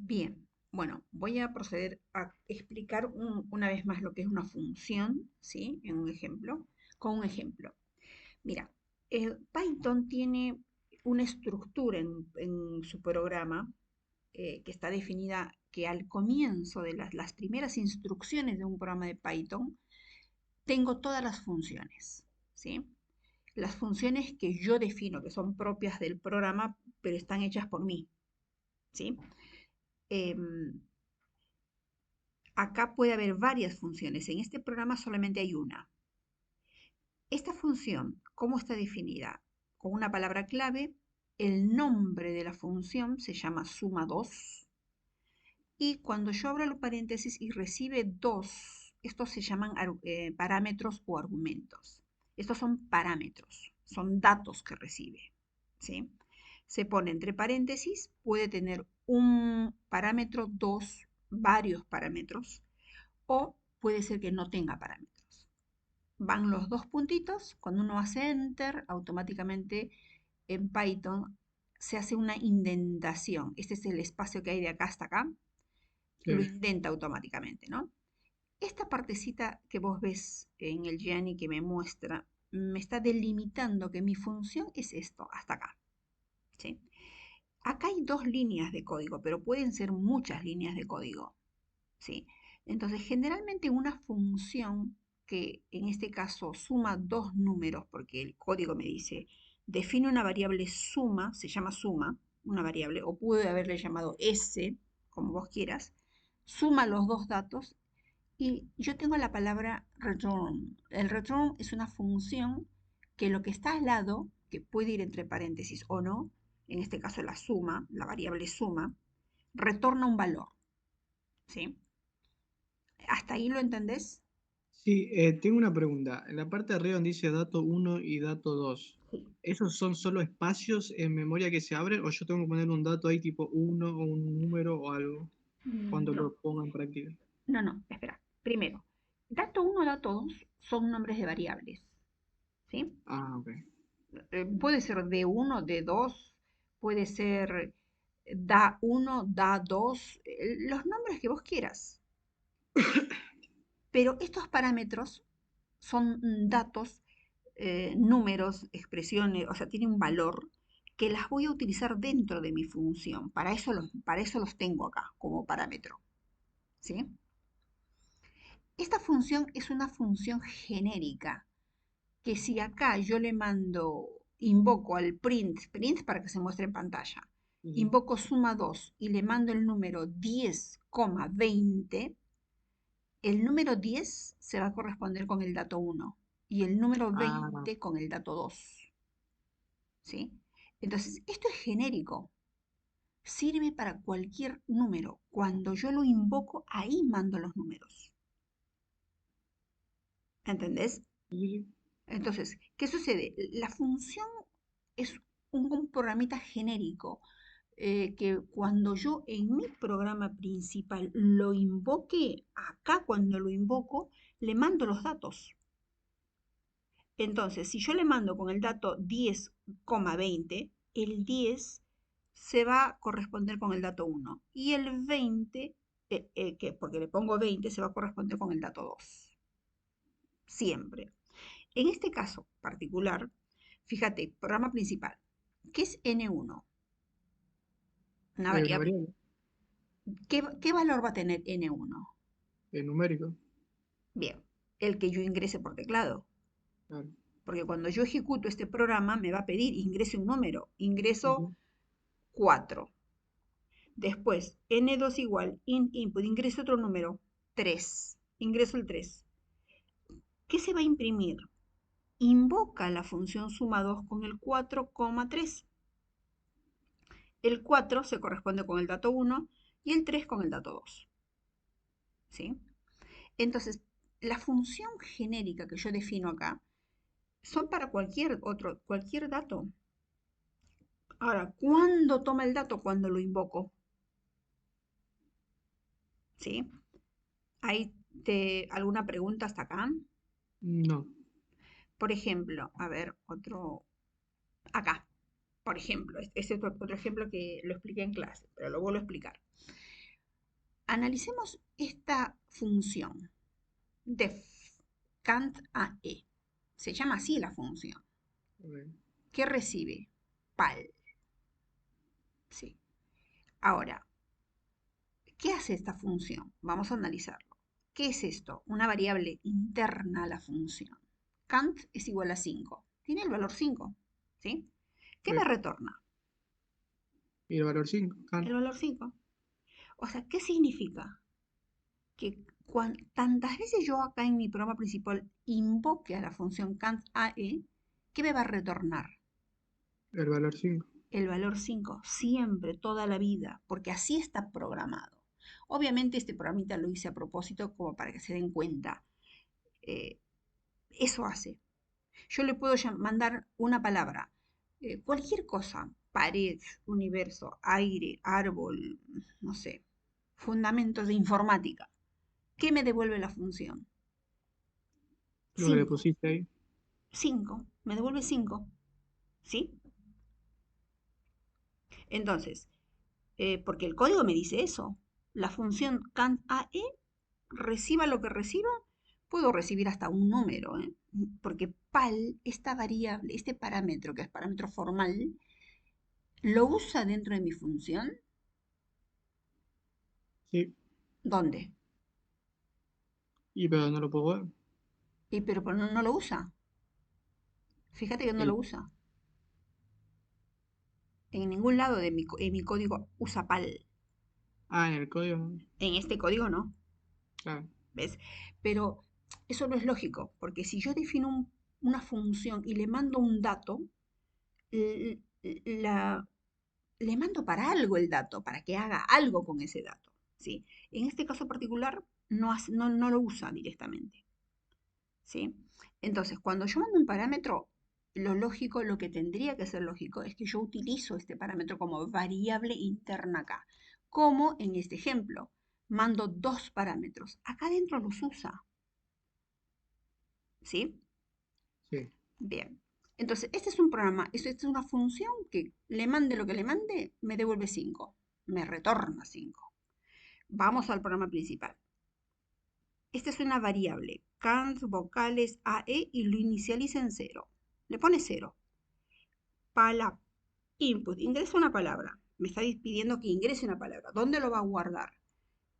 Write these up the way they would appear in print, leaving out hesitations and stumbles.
Bien, bueno, voy a proceder a explicar una vez más lo que es una función, ¿sí? En un ejemplo, con un ejemplo. Mira, Python tiene una estructura en su programa que está definida que al comienzo de las primeras instrucciones de un programa de Python tengo todas las funciones, ¿sí? Las funciones que yo defino, que son propias del programa, pero están hechas por mí, ¿sí? Em, Acá puede haber varias funciones. En este programa solamente hay una. Esta función, ¿cómo está definida? Con una palabra clave, el nombre de la función se llama suma2 y cuando yo abro los paréntesis y recibe 2, estos se llaman parámetros o argumentos. Estos son parámetros, son datos que recibe, ¿sí? Se pone entre paréntesis, puede tener un parámetro, dos, varios parámetros, o puede ser que no tenga parámetros. Van los dos puntitos, cuando uno hace enter, automáticamente en Python se hace una indentación. Este es el espacio que hay de acá hasta acá, lo Sí. indenta automáticamente, ¿no? Esta partecita que vos ves en el Gianni que me muestra, me está delimitando que mi función es esto, hasta acá, ¿sí? Acá hay dos líneas de código, pero pueden ser muchas líneas de código, ¿sí? Entonces, generalmente una función que en este caso suma dos números, porque el código me dice, define una variable suma, se llama suma, una variable, o pude haberle llamado s, como vos quieras, suma los dos datos y yo tengo la palabra return. El return es una función que lo que está al lado, que puede ir entre paréntesis o no, en este caso la suma, la variable suma, retorna un valor, ¿sí? ¿Hasta ahí lo entendés? Sí, tengo una pregunta. En la parte de arriba donde dice dato uno y dato 2, Sí. ¿esos son solo espacios en memoria que se abren o yo tengo que poner un dato ahí tipo uno o un número o algo cuando No, lo ponga en práctica? no, espera. Primero, dato uno, dato 2 son nombres de variables, ¿sí? Ah, ok. Puede ser d uno, d 2, puede ser da uno, da 2, los nombres que vos quieras. Pero estos parámetros son datos, números, expresiones, o sea, tienen un valor que las voy a utilizar dentro de mi función. Para eso los tengo acá como parámetro, ¿sí? Esta función es una función genérica, que si acá yo le mando, invoco al print para que se muestre en pantalla, Ujú. invoco suma 2 y le mando el número 10,20, el número 10 se va a corresponder con el dato uno y el número Ah, 20 con el dato 2, ¿sí? Entonces, esto es genérico, sirve para cualquier número. Cuando yo lo invoco, ahí mando los números. ¿Entendés? sí, Entonces, ¿qué sucede? La función es un programita genérico que cuando yo en mi programa principal lo invoque, acá cuando lo invoco, le mando los datos. Entonces, si yo le mando con el dato 10,20, el 10 se va a corresponder con el dato uno y el 20, porque le pongo 20, se va a corresponder con el dato 2. Siempre. En este caso particular, fíjate, programa principal. ¿Qué es N1? Una variable. variable, ¿Qué valor va a tener N1? numérico, Bien, el que yo ingrese por teclado. claro. Porque cuando yo ejecuto este programa me va a pedir ingrese un número. Ingreso Ujú. 4. Después, N2 igual, input, ingreso otro número, 3. Ingreso el 3. ¿Qué se va a imprimir? Invoca la función suma 2 con el 4,3. El 4 se corresponde con el dato uno y el 3 con el dato 2. ¿Sí? Entonces, la función genérica que yo defino acá son para cualquier dato. Ahora, ¿cuándo toma el dato? Cuando lo invoco. ¿Sí? ¿Hay alguna pregunta hasta acá? No. Por ejemplo, a ver, acá. Por ejemplo, este es otro ejemplo que lo expliqué en clase, pero lo vuelvo a explicar. Analicemos esta función def cant a e. Se llama así la función. Ok. ¿Qué recibe? Pal. Sí. Ahora, ¿qué hace esta función? Vamos a analizarlo. ¿Qué es esto? Una variable interna a la función. Cant es igual a 5. Tiene el valor 5. ¿Sí? ¿Qué me Sí. retorna? Y el valor 5, El can. valor 5. O sea, ¿qué significa? Que tantas veces yo acá en mi programa principal invoque a la función cant AE, ¿qué me va a retornar? El valor 5. El valor 5 siempre, toda la vida, porque así está programado. Obviamente este programita lo hice a propósito como para que se den cuenta. Eh, Eso hace. Yo le puedo mandar una palabra, cualquier cosa, pared, universo, aire, árbol, no sé, fundamentos de informática. ¿Qué me devuelve la función? Lo que le 5. pusiste ahí. 5. Me devuelve 5. ¿Sí? Entonces, porque el código me dice eso. La función cant AE, reciba lo que reciba, puedo recibir hasta un número, ¿eh? Porque PAL, esta variable, este parámetro, que es parámetro formal, lo usa dentro de mi función. Sí. ¿Dónde? Y pero no lo puedo ver. Pero no, no lo usa. Fíjate que no lo El, usa. En ningún lado de en mi código usa PAL. en el código. En este código no. Claro. ¿Ves? Pero eso no es lógico, porque si yo defino una función y le mando un dato, l- la, le mando para algo el dato, para que haga algo con ese dato. ¿Sí? En este caso particular no lo usa directamente. ¿Sí? Entonces, cuando yo mando un parámetro, lo lógico, lo que tendría que ser lógico, es que yo utilizo este parámetro como variable interna acá. Como en este ejemplo, mando dos parámetros. Acá adentro los usa. ¿Sí? Sí. Bien. Entonces, este es un programa, esta es una función que le mande lo que le mande, me devuelve 5, me retorna 5. Vamos al programa principal. Esta es una variable, cant vocales AE y lo inicializa en 0. Le pone 0. Palab, input, ingresa una palabra. Me está pidiendo que ingrese una palabra. ¿Dónde lo va a guardar?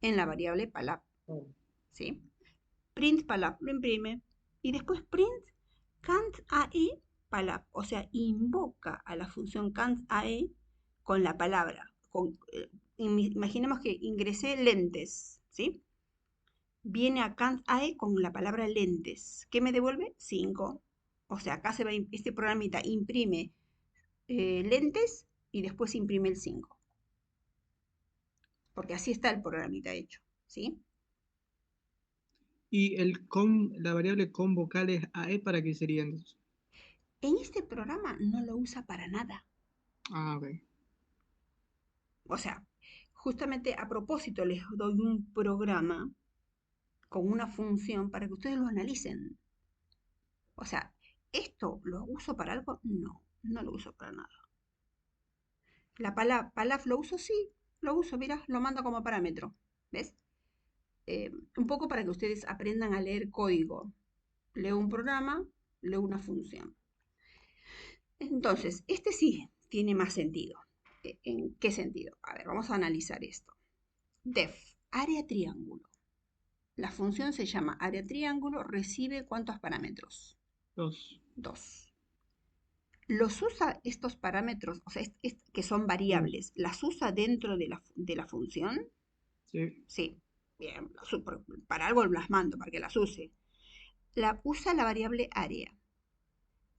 En la variable palab. Oh. ¿Sí? Print palab, lo imprime. Y después print cant AE palab. O sea, invoca a la función cant AE con la palabra. Imaginemos que ingresé lentes. ¿Sí? Viene a cant AE con la palabra lentes. ¿Qué me devuelve? 5. O sea, acá este programita imprime lentes y después imprime el 5. Porque así está el programita hecho. ¿Sí? Y la variable con vocales AE, ¿para qué sería entonces? En este programa no lo usa para nada. Ah, ok. O sea, justamente a propósito les doy un programa con una función para que ustedes lo analicen. O sea, ¿esto lo uso para algo? No, no lo uso para nada. La palaf lo uso, sí, lo uso, mira, lo mando como parámetro. ¿Ves? Un poco para que ustedes aprendan a leer código. Leo un programa, leo una función. Entonces, este sí tiene más sentido. ¿En qué sentido? A ver, vamos a analizar esto. Def, área triángulo. La función se llama área triángulo, recibe ¿cuántos parámetros? 2. Dos. Los usa estos parámetros, o sea, que son Sí. variables, ¿las usa dentro de la función? Sí. Sí. Bien, para algo las mando, para que las use. Usa la variable área.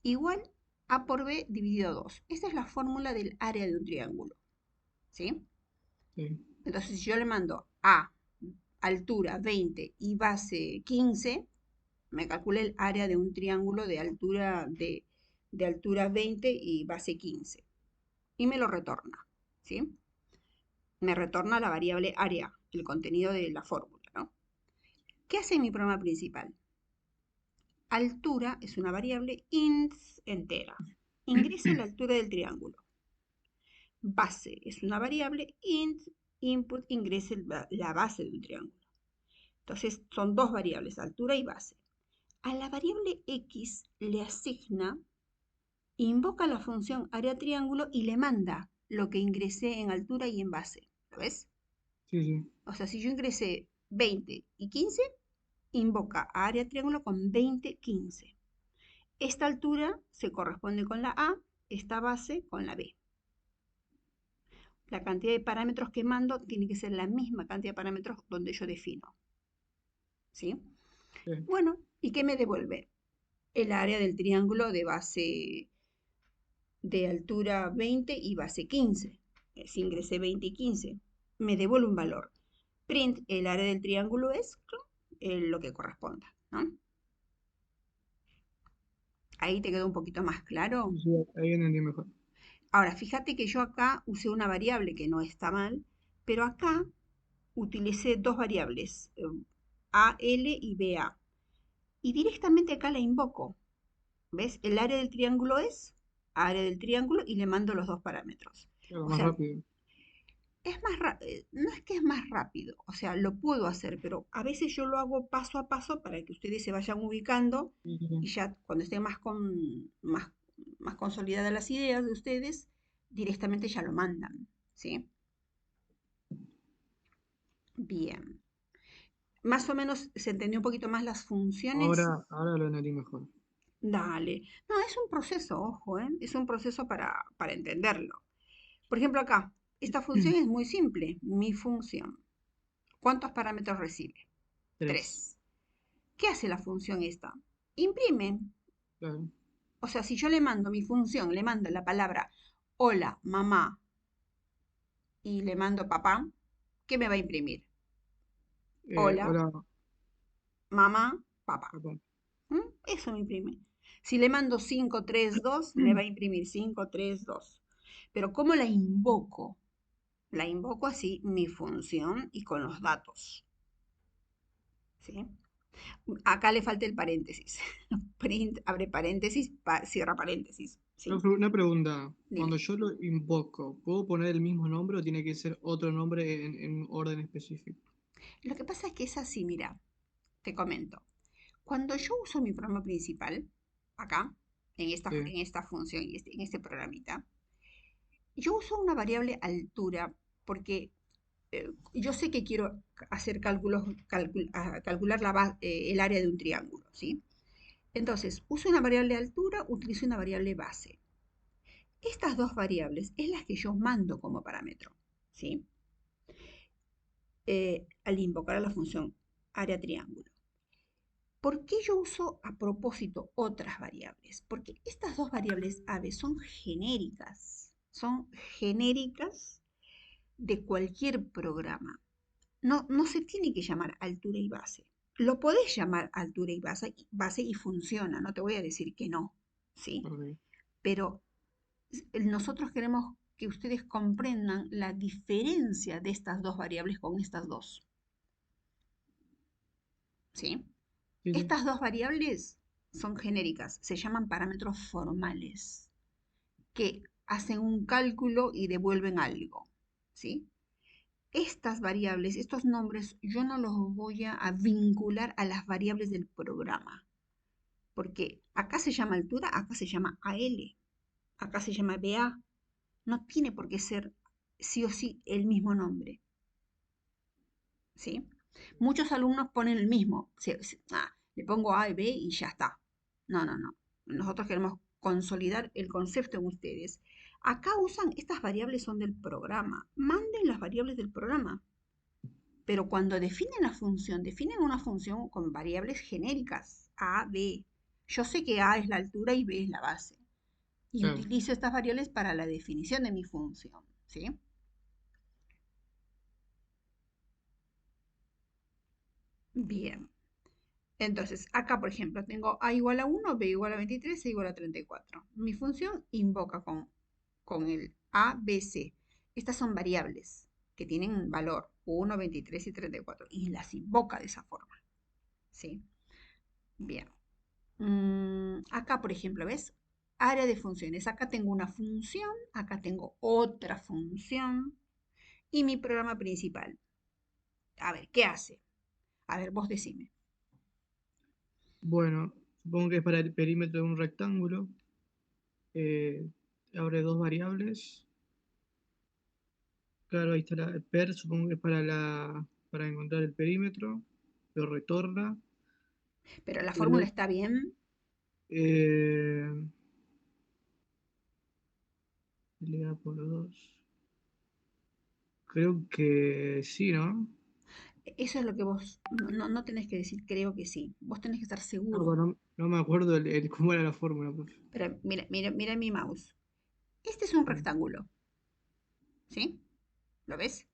Igual A por B dividido 2. Esta es la fórmula del área de un triángulo. ¿Sí? Sí. Entonces, si yo le mando A, altura 20 y base 15, me calcula el área de un triángulo de altura 20 y base 15. Y me lo retorna. ¿Sí? Me retorna la variable área, el contenido de la fórmula, ¿no? ¿Qué hace mi programa principal? Altura es una variable int entera. Ingresa la altura del triángulo. Base es una variable int input ingrese la base de un triángulo. Entonces son dos variables, altura y base. A la variable x le asigna, invoca la función área triángulo y le manda lo que ingresé en altura y en base. ¿Lo ves? Sí, sí. O sea, si yo ingresé 20 y 15, invoca a área triángulo con 20, 15. Esta altura se corresponde con la A, esta base con la B. La cantidad de parámetros que mando tiene que ser la misma cantidad de parámetros donde yo defino. ¿Sí? Sí. Bueno, ¿y qué me devuelve? El área del triángulo de base de altura 20 y base 15. Si ingresé 20 y 15, me devuelve un valor. Print, el área del triángulo es lo que corresponda, ¿no? Ahí te quedó un poquito más claro. Sí, sí, ahí entendí mejor. Ahora, fíjate que yo acá usé una variable que no está mal, pero acá utilicé dos variables, AL y BA. Y directamente acá la invoco. ¿Ves? El área del triángulo es área del triángulo y le mando los dos parámetros. Claro, O más sea, rápido. no es que es más rápido, o sea, lo puedo hacer, pero a veces yo lo hago paso a paso para que ustedes se vayan ubicando Sí, sí, y sí. ya cuando estén más consolidadas las ideas de ustedes, directamente ya lo mandan, ¿sí? Bien. Más o menos se entendió un poquito más las funciones. Ahora lo entendí mejor. Dale. No, es un proceso, ojo, ¿eh? Es un proceso para entenderlo. Por ejemplo, acá, esta función es muy simple. Mi función. ¿Cuántos parámetros recibe? Tres. 3. ¿Qué hace la función esta? Imprime. Claro. O sea, si yo le mando mi función, le mando la palabra hola, mamá y le mando papá, ¿qué me va a imprimir? Hola, Hola, mamá, papá. papá. ¿Mm? Eso me imprime. Si le mando 5 3 2 me va a imprimir 5 3 2. Pero ¿cómo la invoco? La invoco así, mi función y con los datos. ¿Sí? Acá le falta el paréntesis. Print, abre paréntesis, cierra paréntesis. ¿Sí? Una pregunta. Dime. Cuando yo lo invoco, ¿puedo poner el mismo nombre o tiene que ser otro nombre en un orden específico? Lo que pasa es que es así, mira, te comento. Cuando yo uso mi programa principal, acá, Sí, en esta función y en este programita, yo uso una variable altura porque yo sé que quiero hacer calcular el área de un triángulo, ¿sí? Entonces, uso una variable altura, utilizo una variable base. Estas dos variables es las que yo mando como parámetro, ¿sí? Al invocar a la función área triángulo. ¿Por qué yo uso a propósito otras variables? Porque estas dos variables AVE son genéricas de cualquier programa. No, no se tiene que llamar altura y base. Lo podés llamar altura y base y funciona, no te voy a decir que no, ¿sí? ok. Pero nosotros queremos que ustedes comprendan la diferencia de estas dos variables con estas dos, ¿sí? Sí, sí. Estas dos variables son genéricas, se llaman parámetros formales, que hacen un cálculo y devuelven algo, ¿sí? Estas variables, estos nombres, yo no los voy a vincular a las variables del programa, porque acá se llama altura, acá se llama AL, acá se llama BA, no tiene por qué ser sí o sí el mismo nombre, ¿sí? Muchos alumnos ponen el mismo, le pongo A y B y ya está. No, no, no. Nosotros queremos consolidar el concepto en ustedes. Acá usan, estas variables son del programa. Manden las variables del programa. Pero cuando definen una función con variables genéricas, A, B. Yo sé que A es la altura y B es la base. Y Claro. utilizo estas variables para la definición de mi función, ¿sí? Bien. Entonces, acá, por ejemplo, tengo A igual a 1, B igual a 23, C igual a 34. Mi función invoca con el A, B, C. Estas son variables que tienen un valor 1, 23 y 34. Y las invoca de esa forma, ¿sí? Bien. Acá, por ejemplo, ¿ves? Área de funciones. Acá tengo una función, acá tengo otra función. y mi programa principal. A ver, ¿qué hace? A ver, vos decime. Bueno, supongo que es para el perímetro de un rectángulo. Eh, abre dos variables. Claro, ahí está la per, supongo que es para encontrar el perímetro. Lo retorna. Pero la El fórmula o- está bien. eh, LA por 2. Creo que sí, ¿no? Eso es lo que vos no tenés que decir, creo que sí. Vos tenés que estar No, seguro. bueno, no me acuerdo cómo era la fórmula, profe. Pero mira, mira, mira mi mouse. Este es un Sí, rectángulo, ¿sí? ¿Lo ves?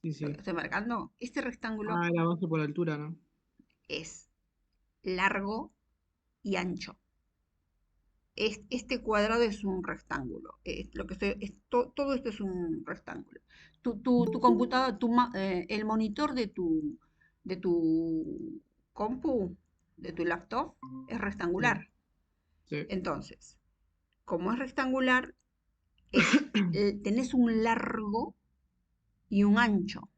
sí, Lo sí. estoy marcando. Este rectángulo Ah, era base por altura, ¿no? es largo y ancho. Este cuadrado es un rectángulo. Lo que todo esto es un rectángulo. Tu computadora, el monitor de tu compu, de tu laptop, es Sí, rectangular. sí. Entonces, como es rectangular, tenés un largo y un ancho.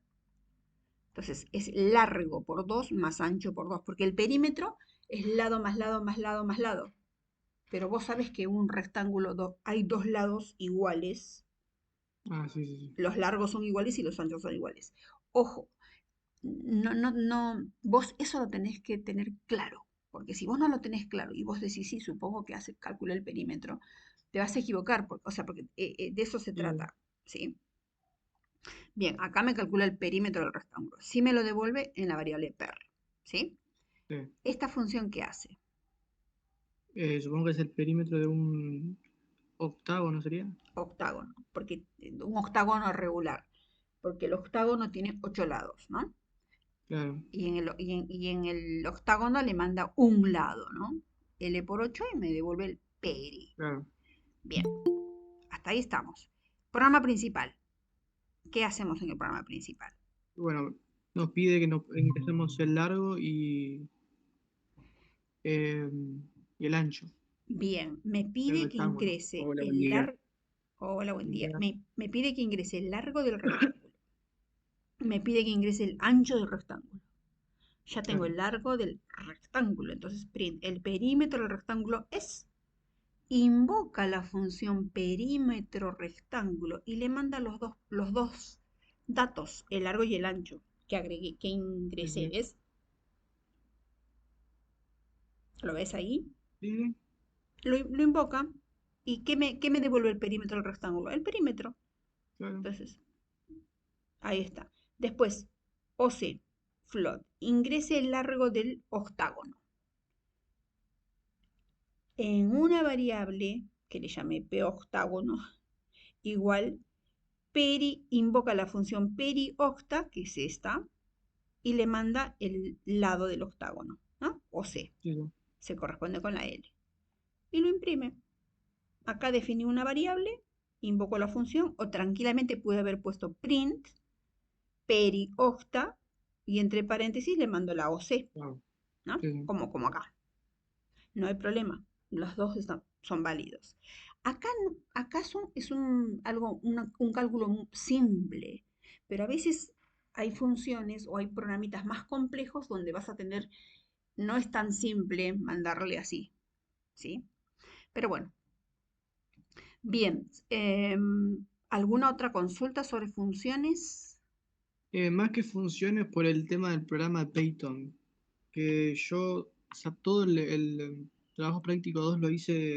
Entonces, es largo por 2 más ancho por 2 porque el perímetro es lado más lado más lado más lado. Pero vos sabes que un rectángulo hay dos lados iguales, Ah, sí, sí, sí. los largos son iguales y los anchos son iguales. Ojo, no, vos eso lo tenés que tener claro, porque si vos no lo tenés claro y vos decís, sí, supongo que hace cálculo el perímetro, te vas a equivocar, o sea, porque de eso se Sí. trata, ¿sí? Bien, acá me calcula el perímetro del rectángulo. Sí me lo devuelve en la variable per, ¿sí? Sí. ¿Esta función qué hace? Supongo que es el perímetro de un octágono, ¿sería? Octágono, porque un octágono regular, porque el octágono tiene 8 lados, ¿no? Claro, Y en el octágono le manda un lado, ¿no? L por 8 y me devuelve el peri. claro. Bien, hasta ahí estamos. Programa principal. ¿Qué hacemos en el programa principal? Bueno, nos pide que nos ingresemos el largo eh, y el ancho Bien, me del pide que rectángulo. ingrese Hola, buen el día. largo. Hola, buen día. Ya, Me pide que ingrese el largo del rectángulo. Me pide que ingrese el ancho del rectángulo. Ya tengo claro, el largo del rectángulo. Entonces, print, el perímetro del rectángulo es. Invoca la función perímetro rectángulo y le manda los dos datos, el largo y el ancho, que agregué, que sí, ingresé. sí. ¿Ves? ¿Lo ves ahí? Sí, Lo invoca. ¿Y qué me devuelve el perímetro del rectángulo? El perímetro. claro. Entonces, ahí está. Después, OC, float, ingrese el largo del octágono. En una variable que le llamé p octágono, igual invoca la función periocta, que es esta, y le manda el lado del octágono, ¿no? O C, Sí, sí. se corresponde con la L. Y lo imprime. Acá definí una variable, invoco la función, o tranquilamente pude haber puesto print periocta y entre paréntesis le mando la OC, Claro, ¿no? sí, sí. Como acá. No hay problema, los dos son válidos. Acá, acá es un cálculo simple, pero a veces hay funciones o hay programitas más complejos donde vas a tener, no es tan simple mandarle así, ¿sí? Pero bueno, bien. ¿Alguna otra consulta sobre funciones? Más que funciones por el tema del programa Python, que yo, o sea, todo el trabajo práctico 2 lo hice